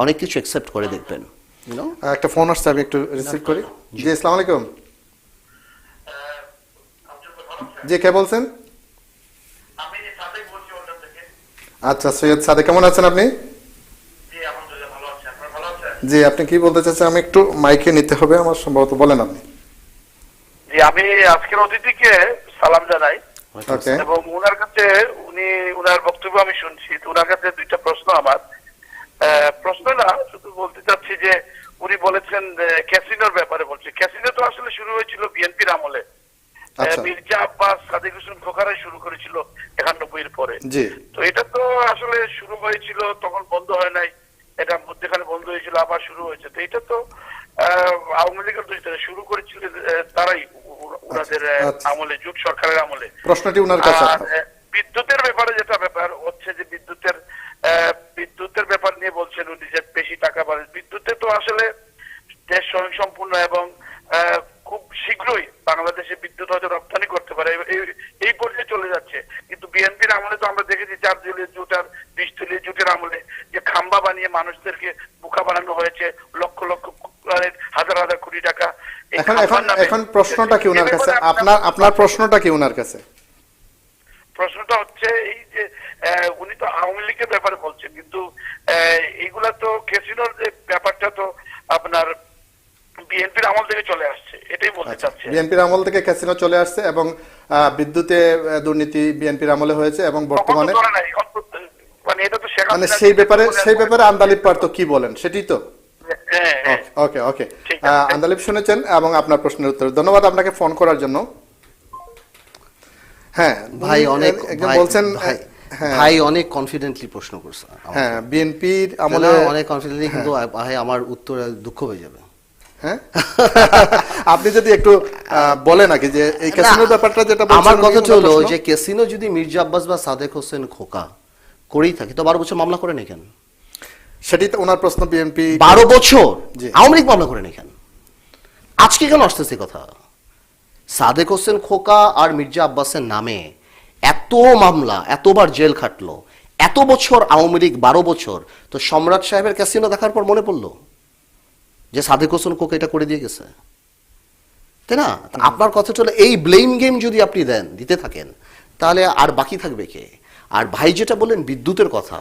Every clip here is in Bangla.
অনেক কিছু অ্যাকসেপ্ট করে দেখবেন। একটা ফোন আসছে, আমি একটু রিসিভ করি। জি, আসসালামু আলাইকুম। জি, কে বলছেন? আচ্ছা, সৈয়দ সাদেক, কেমন আছেন আপনি? জি, আপনি কি বলতে চাচ্ছেন? আমি একটু মাইকে নিতে হবে আমার সম্ভবত, বলেন আপনি। জি, আমি আজকের অতিথিকে সালাম জানাই ওকে। এবং ওনার কাছে ওনার বক্তব্য আমি শুনছি, তো ওনার কাছে দুইটা প্রশ্ন আমার। প্রশ্ন না, শুধু বলতে চাচ্ছি যে উনি বলেছেন ক্যাসিনোর ব্যাপারে বলছে। ক্যাসিনো তো আসলে শুরু হয়েছিল বিএনপির আমলে। আচ্ছা। মির্জা আব্বাস, সাদেক হোসেন খোকারাই শুরু করেছিল 91 এর পরে। জি। তো এটা তো আসলে শুরু হয়েছিল, তখন বন্ধ হয় নাই, এটা মধ্যখানে বন্ধ হয়েছিল, আবার শুরু হয়েছে। তো এটা তো আওয়ামী লীগের শুরু করেছিল তারাই, ওনাদের আমলে, জোট সরকারের আমলে। প্রশ্নটি ওনার কাছে। আর বিদ্যুতের ব্যাপারে যেটা ব্যাপার হচ্ছে যে বিদ্যুতের ব্যাপার নিয়ে বলছেন উনি যে বেশি টাকা বাড়ে। বিদ্যুতে তো আসলে দেশ স্বয়ংসম্পূর্ণ এবং খুব শীঘ্রই বাংলাদেশে বিদ্যুৎ হয়তো রপ্তানি করতে পারে, এই পর্যায়ে চলে যাচ্ছে। কিন্তু বিএনপির আমলে তো আমরা দেখেছি 4 দলীয় জোট আর 20 দলীয় জোটের আমলে যে খাম্বা বানিয়ে মানুষদেরকে বোকা বানানো হয়েছে, লক্ষ লক্ষ হাজার হাজার কোটি টাকা। এখন প্রশ্নটা কি ওনার কাছে? আপনার প্রশ্নটা কি ওনার কাছে? প্রশ্নটা হচ্ছে এই যে উনি তো আওয়ামী লীগের ব্যাপারে বলছেন, কিন্তু এইগুলা তো ক্যাসিনোর ব্যাপারটা তো আপনার বিএনপির আমল থেকে চলে আসছে, এটাই বলতে চাচ্ছি। বিএনপির আমল থেকে ক্যাসিনো চলে আসছে এবং বিদ্যুতে দুর্নীতি বিএনপির আমলে হয়েছে এবং বর্তমানে মানে এটা তো মানে সেই ব্যাপারে আন্দালিব পার তো কি বলেন সেটাই তো। ওকে ওকে, আন্দালিব শুনেছেন এবং আপনার প্রশ্নের উত্তর ধন্যবাদ আপনাকে ফোন করার জন্য। হ্যাঁ ভাই, অনেক বলছেন, ভাই অনেক কনফিডেন্টলি প্রশ্ন করছে। হ্যাঁ, বিএনপির আমলে অনেক কনফিডেন্টলি, কিন্তু ভাই আমার উত্তরে দুঃখ হয়ে যাবে। হ্যাঁ, আপনি যদি একটু বলেন নাকি যে এই ক্যাসিনোর ব্যাপারটা যেটা বলছেন। আমার কথাটা হলো যে ক্যাসিনো যদি মির্জা আব্বাস বা সাদেক হোসেন খোকা করেই থাকে তো 12 বছর মামলা করে নেই কেন? সেটাই তো ওনার প্রশ্ন। বিএনপি 12 বছর আওয়ামী লীগ মামলা করে নেই কেন? আজকে কেন আসতেছে কথা? সাদেক হোসেন খোকা আর মির্জা আব্বাসের নামে এত মামলা, এতবার জেল খাটলো, এত বছর আওয়ামী লীগ, 12 বছর। তো সম্রাট সাহেবের ক্যাসিনো দেখার পর মনে পড়লো যে সাদেক হোসেন খোকা এটা করে দিয়ে গেছে, তাই না? আপনার কথা হলো এই ব্লেম গেম যদি আপনি দিতে থাকেন তাহলে আর বাকি থাকবে কে? আর ভাই যেটা বললেন বিদ্যুতের কথা,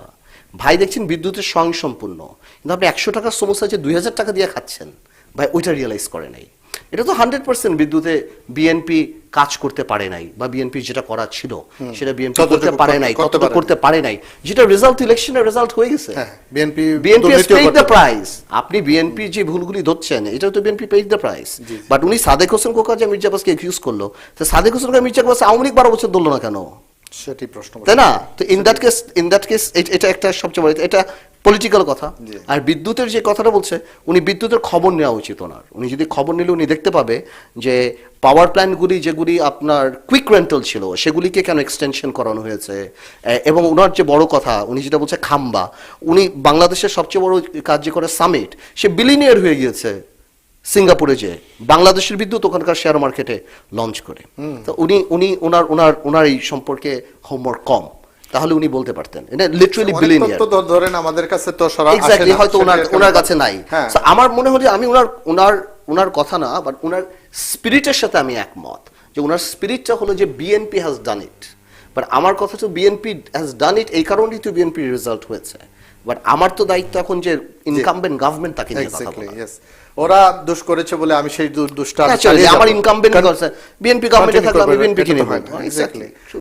ভাই দেখছেন বিদ্যুতের স্বয়ংসম্পূর্ণ, কিন্তু আপনি 100 টাকার সমস্যা যে 2000 টাকা দিয়ে খাচ্ছেন, ভাই ওইটা রিয়েলাইজ করে নাই। এটা তো 100% বিদ্যুতে বিএনপি কাজ করতে পারে নাই, বা বিএনপি যেটা করা ছিল সেটা বিএনপি করতে পারে নাই, কতটা করতে পারে নাই, যেটা রেজাল্ট, ইলেকশনের রেজাল্ট হয়ে গেছে। BNP paid the price. আপনি বিএনপি যে ভুলগুলি ধরছেন, এটা তো BNP paid the price. But উনি সাদেক হোসেন খোকা যে মির্জা আব্বাসকে একিউজ করলো, তো সাদেক হোসেন খোকা মির্জা আব্বাস আওয়ামী লীগ 12 বছর ধরলো না কেন? সেটাই প্রশ্ন, তাই না? তো ইন দ্যাট কেস এটা একটা সবচেয়ে বড়, এটা পলিটিক্যাল কথা। আর বিদ্যুতের যে কথাটা বলছে, উনি বিদ্যুতের খবর নেওয়া উচিত ওনার। উনি যদি খবর নিলে উনি দেখতে পাবে যে পাওয়ার প্ল্যান্টগুলি যেগুলি আপনার কুইক রেন্টাল ছিল সেগুলিকে কেন এক্সটেনশন করানো হয়েছে। এবং ওনার যে বড় কথা, উনি যেটা বলছে খাম্বা, উনি বাংলাদেশের সবচেয়ে বড় কাজ যে করে সামিট, সে বিলিনিয়ার হয়ে গিয়েছে সিঙ্গাপুরে, যে বাংলাদেশের বিদ্যুৎ ওখানকার শেয়ার মার্কেটে লঞ্চ করে। তো উনি ওনার এই সম্পর্কে হোমওয়ার্ক কম, তাহলে উনি বলতে পারতেন। এটা লিটারালি বিলিয়নিয়ার। তো ধরেন আমাদের কাছে তো সরাসরি এক্স্যাক্টলি হয়তো ওনার কাছে নাই। সো আমার মনে হয় যে আমি ওনার কথা না, বাট ওনার স্পিরিটের সাথে আমি একমত, যে ওনার স্পিরিটটা হলো যে BNP has done it. But আমার কথা তো বিএনপি হ্যাজ ডান ইট, এই কারণেই তো বিএনপি রেজাল্ট হয়েছে। বাট আমার তো দায়িত্ব এখন যে ইনকামবেন্ট গভর্নমেন্ট তাকে নিয়ে কথা বলা। ওরা দোষ করেছে বলে আমি সেই দোষটা, আমার ইনকামবেন্ট বিএনপি গভর্নমেন্টে থাকলে আমি বিএনপি কিনে